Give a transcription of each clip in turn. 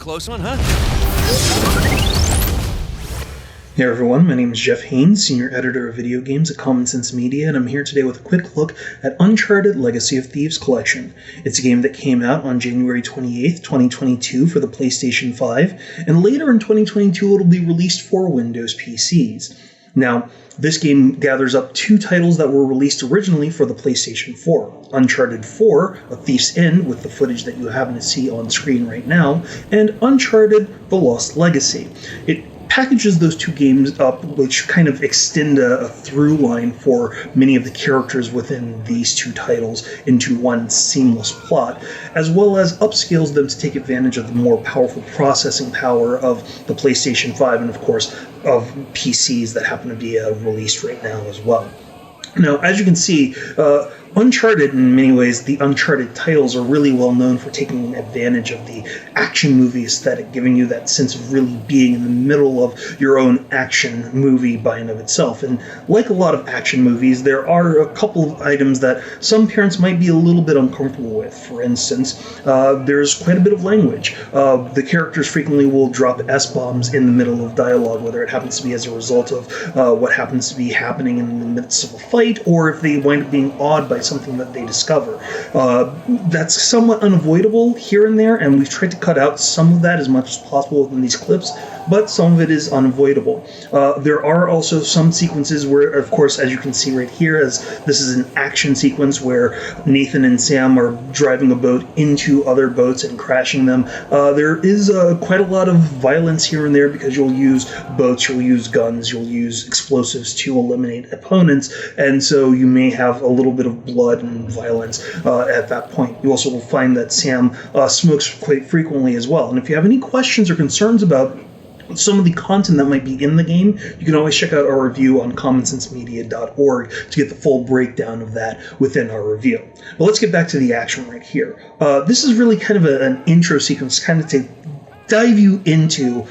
close one, huh? Hey everyone, my name is Jeff Haynes, Senior Editor of Video Games at Common Sense Media, and I'm here today with a quick look at Uncharted Legacy of Thieves Collection. It's a game that came out on January 28th, 2022 for the PlayStation 5, and later in 2022 it'll be released for Windows PCs. Now, this game gathers up two titles that were released originally for the PlayStation 4. Uncharted 4, A Thief's End, with the footage that you happen to see on screen right now, and Uncharted The Lost Legacy. It packages those two games up, which kind of extend a through line for many of the characters within these two titles into one seamless plot, as well as upscales them to take advantage of the more powerful processing power of the PlayStation 5 and, of course, of PCs that happen to be released right now as well. Now, as you can see, Uncharted, in many ways, the Uncharted titles are really well known for taking advantage of the action movie aesthetic, giving you that sense of really being in the middle of your own action movie by and of itself. And like a lot of action movies, there are a couple of items that some parents might be a little bit uncomfortable with. For instance, there's quite a bit of language. The characters frequently will drop S-bombs in the middle of dialogue, whether it happens to be as a result of what happens to be happening in the midst of a fight, or if they wind up being awed by something that they discover. That's somewhat unavoidable here and there, and we've tried to cut out some of that as much as possible within these clips, but some of it is unavoidable. There are also some sequences where, of course, as you can see right here, as this is an action sequence where Nathan and Sam are driving a boat into other boats and crashing them. There is quite a lot of violence here and there because you'll use boats, you'll use guns, you'll use explosives to eliminate opponents, and so you may have a little bit of blood and violence at that point. You also will find that Sam smokes quite frequently as well. And if you have any questions or concerns about some of the content that might be in the game, you can always check out our review on commonsensemedia.org to get the full breakdown of that within our review. But let's get back to the action right here. This is really kind of an intro sequence, kind of to dive you into,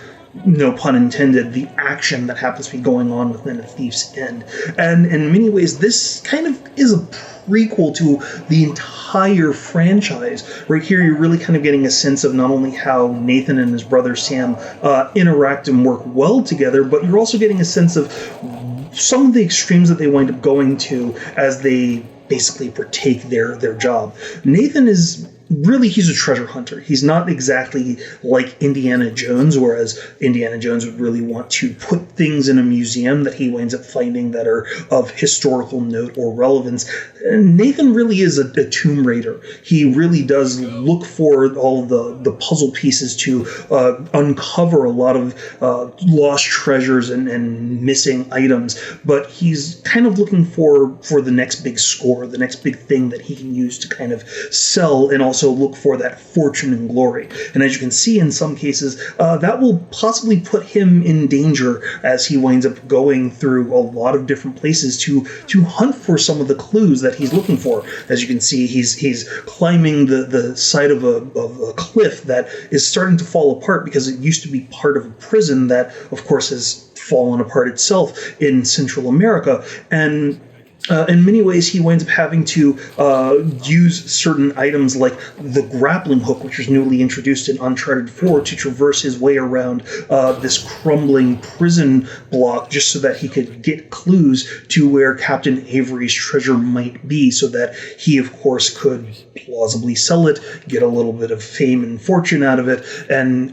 no pun intended, the action that happens to be going on within A Thief's End. And in many ways, this kind of is a prequel to the entire franchise. Right here, you're really kind of getting a sense of not only how Nathan and his brother Sam interact and work well together, but you're also getting a sense of some of the extremes that they wind up going to as they basically partake their job. Nathan is really, he's a treasure hunter. He's not exactly like Indiana Jones, whereas Indiana Jones would really want to put things in a museum that he winds up finding that are of historical note or relevance. And Nathan really is a Tomb Raider. He really does look for all of the puzzle pieces to uncover a lot of lost treasures and missing items, but he's kind of looking for the next big score, the next big thing that he can use to kind of sell and also look for that fortune and glory. And as you can see, in some cases, that will possibly put him in danger as he winds up going through a lot of different places to hunt for some of the clues that he's looking for. As you can see, he's climbing the side of a cliff that is starting to fall apart because it used to be part of a prison that, of course, has fallen apart itself in Central America. And in many ways, he winds up having to use certain items like the grappling hook, which was newly introduced in Uncharted 4, to traverse his way around this crumbling prison block just so that he could get clues to where Captain Avery's treasure might be, so that he, of course, could plausibly sell it, get a little bit of fame and fortune out of it, and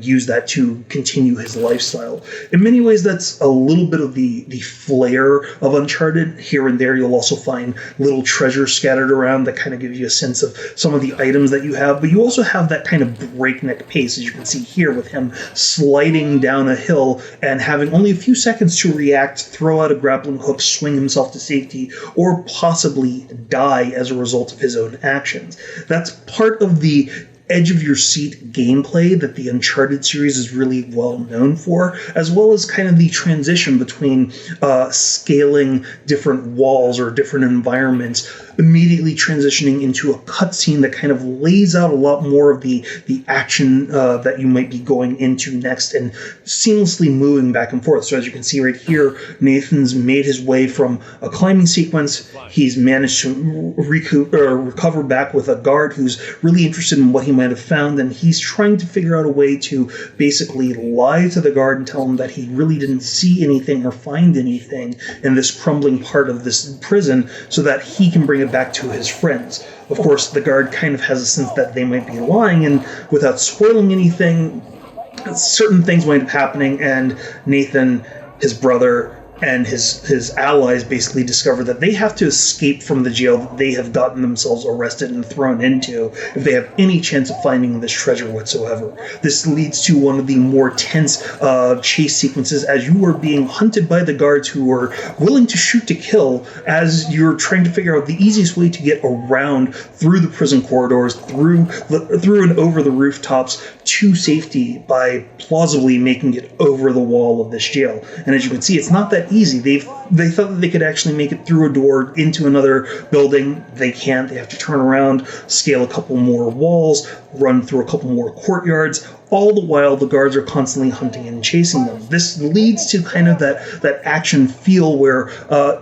use that to continue his lifestyle. In many ways, that's a little bit of the flair of Uncharted. Here and there, you'll also find little treasures scattered around that kind of give you a sense of some of the items that you have, but you also have that kind of breakneck pace, as you can see here, with him sliding down a hill and having only a few seconds to react, throw out a grappling hook, swing himself to safety, or possibly die as a result of his own actions. That's part of the edge-of-your-seat gameplay that the Uncharted series is really well known for, as well as kind of the transition between scaling different walls or different environments immediately transitioning into a cutscene that kind of lays out a lot more of the action that you might be going into next, and seamlessly moving back and forth. So as you can see right here, Nathan's made his way from a climbing sequence. He's managed to recover back with a guard who's really interested in what he might have found, and he's trying to figure out a way to basically lie to the guard and tell him that he really didn't see anything or find anything in this crumbling part of this prison, so that he can bring it back to his friends. Of course, the guard kind of has a sense that they might be lying, and without spoiling anything, certain things wind up happening, and Nathan, his brother, and his allies basically discover that they have to escape from the jail that they have gotten themselves arrested and thrown into if they have any chance of finding this treasure whatsoever. This leads to one of the more tense chase sequences as you are being hunted by the guards who are willing to shoot to kill as you're trying to figure out the easiest way to get around through the prison corridors, through and over the rooftops to safety by plausibly making it over the wall of this jail. And as you can see, it's not that easy. They thought that they could actually make it through a door into another building. They can't. They have to turn around, scale a couple more walls, run through a couple more courtyards. All the while, the guards are constantly hunting and chasing them. This leads to kind of that action feel where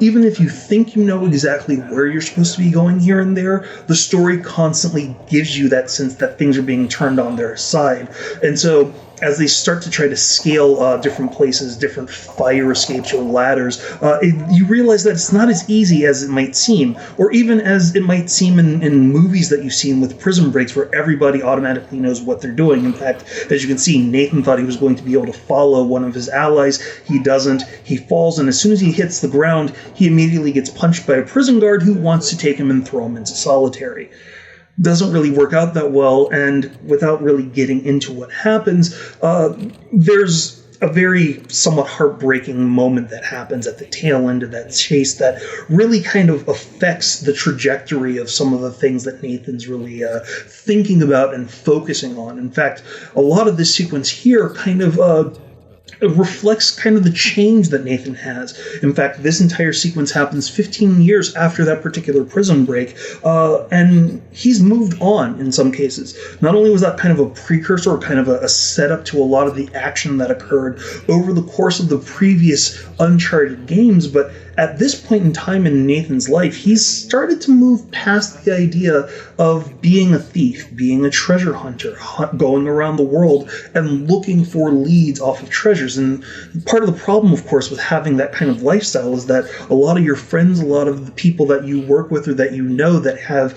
even if you think you know exactly where you're supposed to be going here and there, the story constantly gives you that sense that things are being turned on their side. And so as they start to try to scale different places, different fire escapes or ladders, you realize that it's not as easy as it might seem, or even as it might seem in movies that you've seen with prison breaks where everybody automatically knows what they're doing. In fact, as you can see, Nathan thought he was going to be able to follow one of his allies. He doesn't. He falls, and as soon as he hits the ground, he immediately gets punched by a prison guard who wants to take him and throw him into solitary. Doesn't really work out that well, and without really getting into what happens, there's a very somewhat heartbreaking moment that happens at the tail end of that chase that really kind of affects the trajectory of some of the things that Nathan's really thinking about and focusing on. In fact, a lot of this sequence here kind of it reflects kind of the change that Nathan has. In fact, this entire sequence happens 15 years after that particular prison break, and he's moved on in some cases. Not only was that kind of a precursor or kind of a setup to a lot of the action that occurred over the course of the previous Uncharted games, but at this point in time in Nathan's life, he's started to move past the idea of being a thief, being a treasure hunter, going around the world and looking for leads off of treasures. And part of the problem, of course, with having that kind of lifestyle is that a lot of your friends, a lot of the people that you work with or that you know that have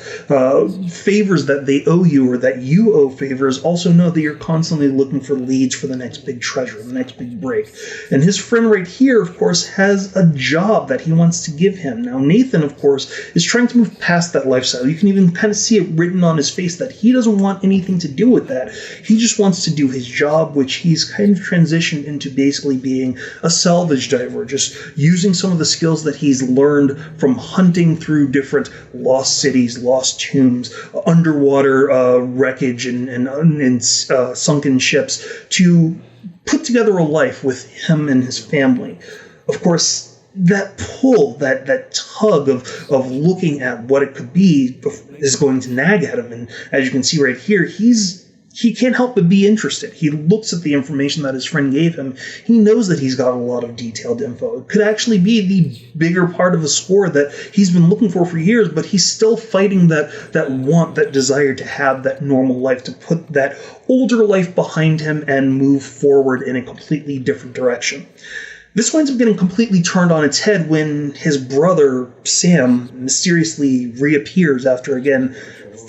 favors that they owe you or that you owe favors also know that you're constantly looking for leads for the next big treasure, the next big break. And his friend right here, of course, has a job that he wants to give him. Now, Nathan, of course, is trying to move past that lifestyle. You can even kind of see it written on his face that he doesn't want anything to do with that. He just wants to do his job, which he's kind of transitioned into basically being a salvage diver, just using some of the skills that he's learned from hunting through different lost cities, lost tombs, underwater wreckage, and sunken ships to put together a life with him and his family. Of course, that pull, that tug of looking at what it could be is going to nag at him. And as you can see right here, he can't help but be interested. He looks at the information that his friend gave him. He knows that he's got a lot of detailed info. It could actually be the bigger part of a score that he's been looking for years, but he's still fighting that want, that desire to have that normal life, to put that older life behind him and move forward in a completely different direction. This winds up getting completely turned on its head when his brother, Sam, mysteriously reappears after, again,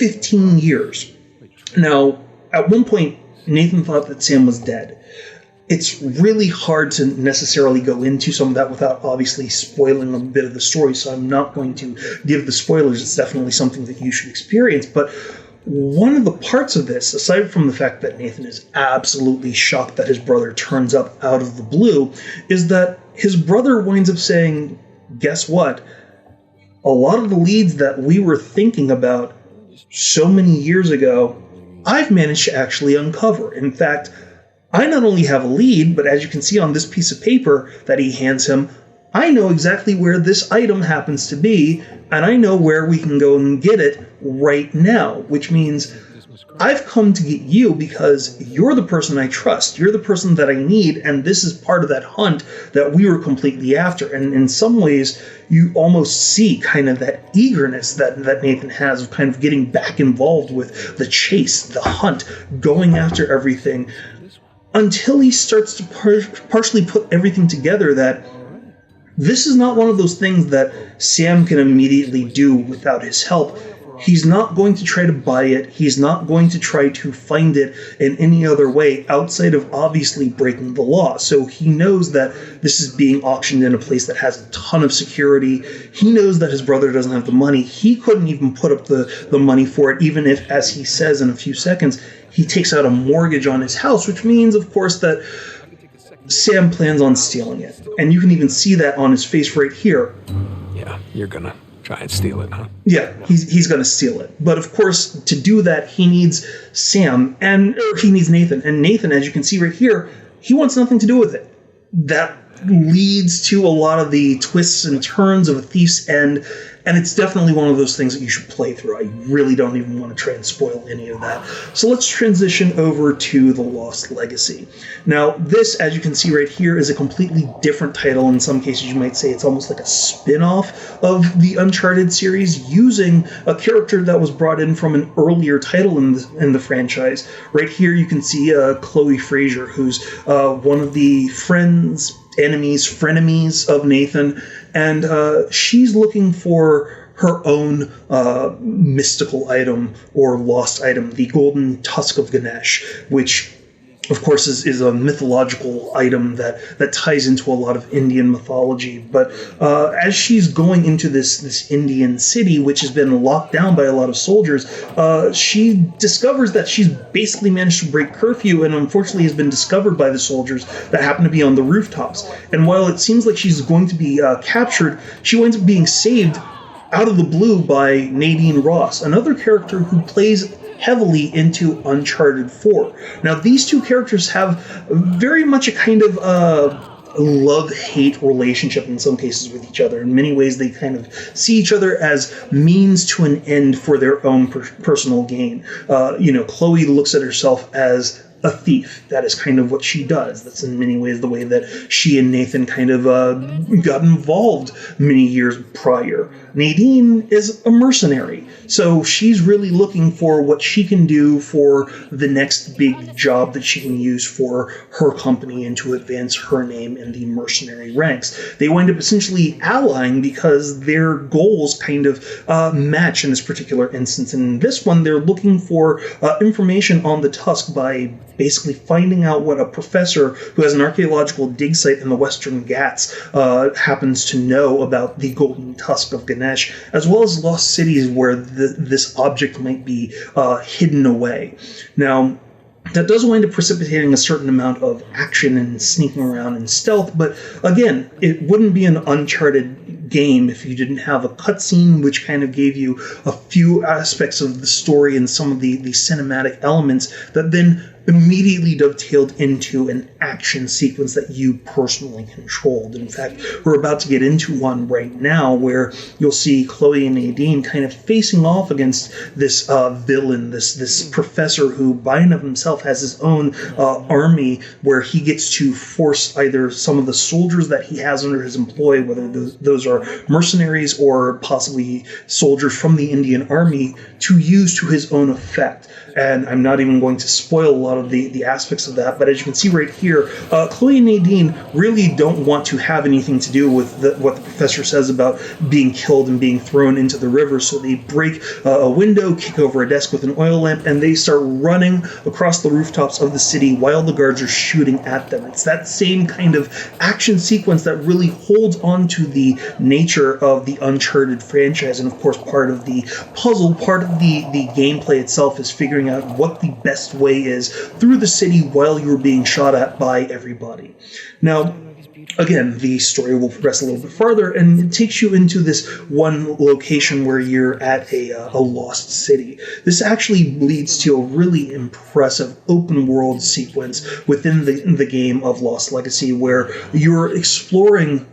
15 years. Now, at one point, Nathan thought that Sam was dead. It's really hard to necessarily go into some of that without obviously spoiling a bit of the story, so I'm not going to give the spoilers. It's definitely something that you should experience, but one of the parts of this, aside from the fact that Nathan is absolutely shocked that his brother turns up out of the blue, is that his brother winds up saying, guess what? A lot of the leads that we were thinking about so many years ago, I've managed to actually uncover. In fact, I not only have a lead, but as you can see on this piece of paper that he hands him, I know exactly where this item happens to be, and I know where we can go and get it right now, which means I've come to get you because you're the person I trust. You're the person that I need, and this is part of that hunt that we were completely after. And in some ways, you almost see kind of that eagerness that Nathan has of kind of getting back involved with the chase, the hunt, going after everything, until he starts to partially put everything together that this is not one of those things that Sam can immediately do without his help. He's not going to try to buy it. He's not going to try to find it in any other way outside of obviously breaking the law. So he knows that this is being auctioned in a place that has a ton of security. He knows that his brother doesn't have the money. He couldn't even put up the money for it, even if, as he says in a few seconds, he takes out a mortgage on his house, which means, of course, that Sam plans on stealing it. And you can even see that on his face right here. Yeah, you're gonna try and steal it, huh? Yeah, he's going to steal it. But of course, to do that, he needs Sam, or he needs Nathan. And Nathan, as you can see right here, he wants nothing to do with it. That leads to a lot of the twists and turns of a Thief's End, and it's definitely one of those things that you should play through. I really don't even want to try and spoil any of that. So let's transition over to The Lost Legacy. Now, this, as you can see right here, is a completely different title. In some cases, you might say it's almost like a spin-off of the Uncharted series, using a character that was brought in from an earlier title in the franchise. Right here, you can see Chloe Fraser, who's one of the frenemies of Nathan, and she's looking for her own mystical item or lost item, the golden tusk of Ganesh, which of course is a mythological item that ties into a lot of Indian mythology. But as she's going into this Indian city, which has been locked down by a lot of soldiers, she discovers that she's basically managed to break curfew, and unfortunately has been discovered by the soldiers that happen to be on the rooftops. And while it seems like she's going to be captured, she winds up being saved out of the blue by Nadine Ross, another character who plays heavily into Uncharted 4. Now, these two characters have very much a kind of love-hate relationship in some cases with each other. In many ways, they kind of see each other as means to an end for their own personal gain. Chloe looks at herself as a thief. That is kind of what she does. That's in many ways the way that she and Nathan kind of got involved many years prior. Nadine is a mercenary, so she's really looking for what she can do for the next big job that she can use for her company and to advance her name in the mercenary ranks. They wind up essentially allying because their goals kind of match in this particular instance. And in this one, they're looking for information on the Tusk by basically finding out what a professor who has an archaeological dig site in the Western Ghats happens to know about the Golden Tusk of Ganesh, as well as lost cities where this object might be hidden away. Now, that does wind up precipitating a certain amount of action and sneaking around and stealth, but again, it wouldn't be an Uncharted game if you didn't have a cutscene which kind of gave you a few aspects of the story and some of the cinematic elements that then immediately dovetailed into an action sequence that you personally controlled. In fact, we're about to get into one right now where you'll see Chloe and Nadine kind of facing off against this villain, this professor who by and of himself has his own army where he gets to force either some of the soldiers that he has under his employ, whether those are mercenaries or possibly soldiers from the Indian army, to use to his own effect. And I'm not even going to spoil a lot of the aspects of that, but as you can see right here, Chloe and Nadine really don't want to have anything to do with what the professor says about being killed and being thrown into the river, so they break a window, kick over a desk with an oil lamp, and they start running across the rooftops of the city while the guards are shooting at them. It's that same kind of action sequence that really holds on to the nature of the Uncharted franchise, and of course part of the puzzle, part of the gameplay itself is figuring out what the best way is through the city while you're being shot at by everybody. Now, again, the story will progress a little bit farther, and it takes you into this one location where you're at a lost city. This actually leads to a really impressive open world sequence within the game of Lost Legacy, where you're exploring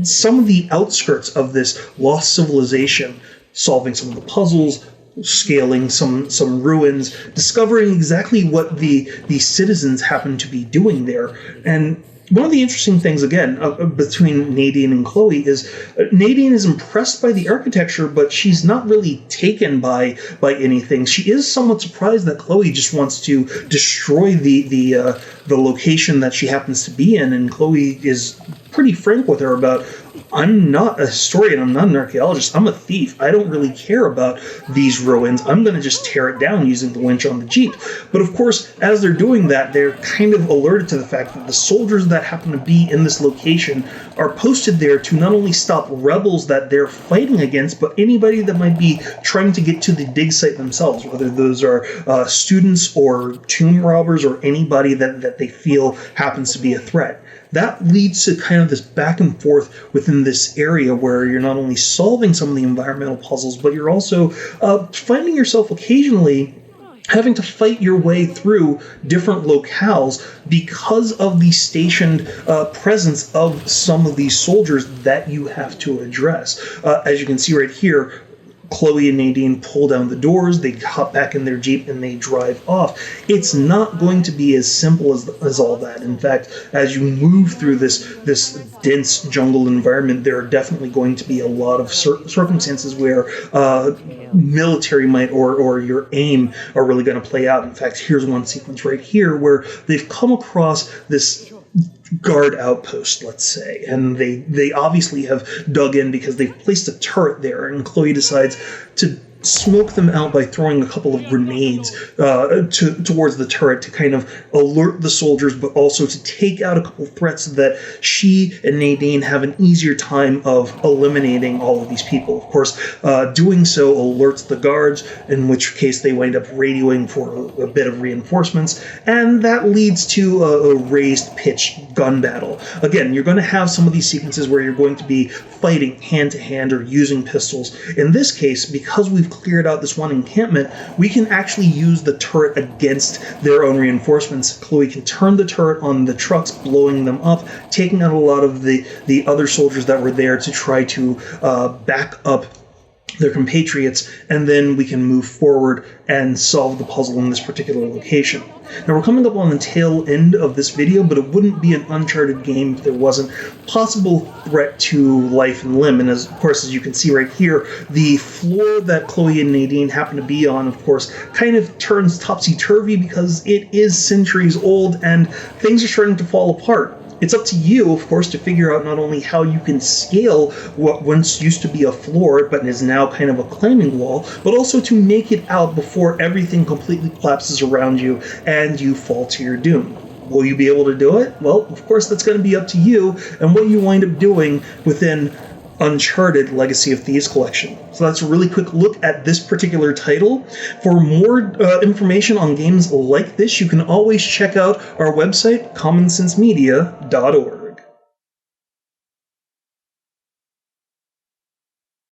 some of the outskirts of this lost civilization, solving some of the puzzles, scaling some ruins, discovering exactly what the citizens happen to be doing there. And one of the interesting things, again, between Nadine and Chloe is Nadine is impressed by the architecture, but she's not really taken by anything. She is somewhat surprised that Chloe just wants to destroy the location that she happens to be in, and Chloe is pretty frank with her about, I'm not a historian, I'm not an archaeologist, I'm a thief. I don't really care about these ruins. I'm going to just tear it down using the winch on the Jeep. But of course, as they're doing that, they're kind of alerted to the fact that the soldiers that happen to be in this location are posted there to not only stop rebels that they're fighting against, but anybody that might be trying to get to the dig site themselves, whether those are students or tomb robbers or anybody that they feel happens to be a threat. That leads to kind of this back and forth within this area where you're not only solving some of the environmental puzzles, but you're also finding yourself occasionally having to fight your way through different locales because of the stationed presence of some of these soldiers that you have to address. As you can see right here, Chloe and Nadine pull down the doors, they hop back in their Jeep, and they drive off. It's not going to be as simple as all that. In fact, as you move through this dense jungle environment, there are definitely going to be a lot of circumstances where military might or your aim are really going to play out. In fact, here's one sequence right here where they've come across this guard outpost, let's say, and they obviously have dug in because they've placed a turret there, and Chloe decides to smoke them out by throwing a couple of grenades towards the turret to kind of alert the soldiers, but also to take out a couple of threats so that she and Nadine have an easier time of eliminating all of these people. Of course, doing so alerts the guards, in which case they wind up radioing for a bit of reinforcements, and that leads to a raised pitch gun battle. Again, you're going to have some of these sequences where you're going to be fighting hand-to-hand or using pistols. In this case, because we've cleared out this one encampment, we can actually use the turret against their own reinforcements. Chloe can turn the turret on the trucks, blowing them up, taking out a lot of the other soldiers that were there to try to back up their compatriots, and then we can move forward and solve the puzzle in this particular location. Now, we're coming up on the tail end of this video, but it wouldn't be an Uncharted game if there wasn't possible threat to life and limb. And of course, as you can see right here, the floor that Chloe and Nadine happen to be on, of course, kind of turns topsy-turvy because it is centuries old and things are starting to fall apart. It's up to you, of course, to figure out not only how you can scale what once used to be a floor but is now kind of a climbing wall, but also to make it out before everything completely collapses around you and you fall to your doom. Will you be able to do it? Well, of course, that's going to be up to you and what you wind up doing within Uncharted Legacy of Thieves collection. So that's a really quick look at this particular title. For more information on games like this, you can always check out our website, commonsensemedia.org.